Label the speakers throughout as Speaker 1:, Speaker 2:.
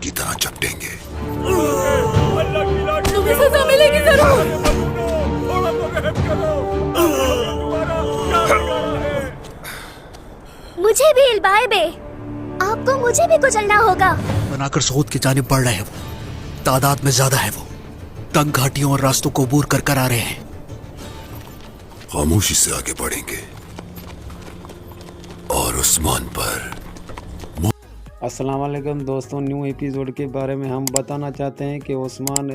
Speaker 1: की तरह चपटेंगे।
Speaker 2: तुम्हें सजा मिलेगी जरूर।
Speaker 3: मुझे भी इल्बाए बे, आपको मुझे भी कुचलना होगा।
Speaker 4: बनाकर सऊद की जानिब बढ़ रहे हैं वो, तादाद में ज्यादा है वो, तंग घाटियों और रास्तों को अबूर कर आ रहे हैं।
Speaker 1: खामोशी से आगे बढ़ेंगे और उस्मान पर।
Speaker 5: अस्सलाम वालेकुम दोस्तों, न्यू एपिसोड के बारे में हम बताना चाहते हैं कि उस्मान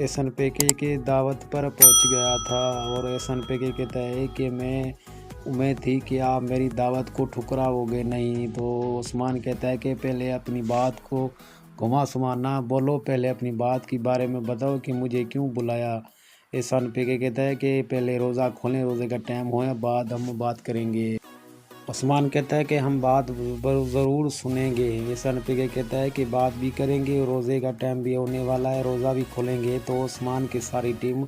Speaker 5: SNPK की दावत पर पहुंच गया था और SNPK कहता है कि मैं उम्मीद थी कि आप मेरी दावत को ठुकराओगे नहीं। तो उस्मान कहता है कि पहले अपनी बात को घुमा सुमा ना बोलो, पहले अपनी बात के बारे में बताओ कि मुझे क्यों बुलाया। SNPK कहता है कि पहले रोज़ा खोलें, रोज़े का टाइम होए बाद हम बात करेंगे। उस्मान कहता है कि हम बात ज़रूर सुनेंगे। SNPK कहता है कि बात भी करेंगे, रोज़े का टाइम भी होने वाला है, रोज़ा भी खोलेंगे। तो उस्मान की सारी टीम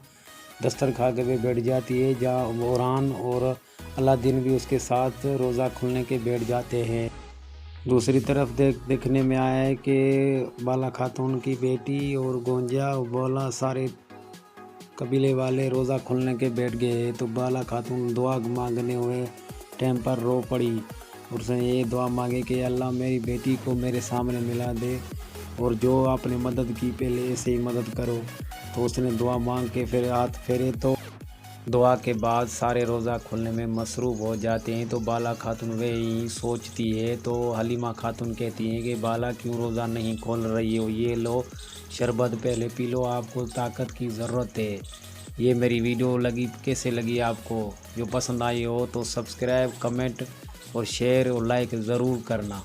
Speaker 5: दस्तरखान पे बैठ जाती है, जहाँ बोरान और अलादीन भी उसके साथ रोज़ा खोलने के बैठ जाते हैं। दूसरी तरफ देखने में आया है कि बाला खातून की बेटी और गोंजा और बोला सारे कबीले वाले रोज़ा खोलने के बैठ गए। तो बाला खातून दुआ मांगने हुए टाइम पर रो पड़ी और उसने ये दुआ मांगी कि अल्लाह मेरी बेटी को मेरे सामने मिला दे और जो आपने मदद की पहले ऐसे ही मदद करो। तो उसने दुआ मांग के फिर हाथ फेरे तो दुआ के बाद सारे रोज़ा खोलने में मसरूफ़ हो जाते हैं। तो बाला खातून वही सोचती है। तो हलीमा खातून कहती हैं कि बाला क्यों रोज़ा नहीं खोल रही हो, ये लो शरबत पहले पी लो, आपको ताकत की ज़रूरत है। ये मेरी वीडियो कैसे लगी आपको? जो पसंद आई हो तो सब्सक्राइब, कमेंट और शेयर और लाइक ज़रूर करना।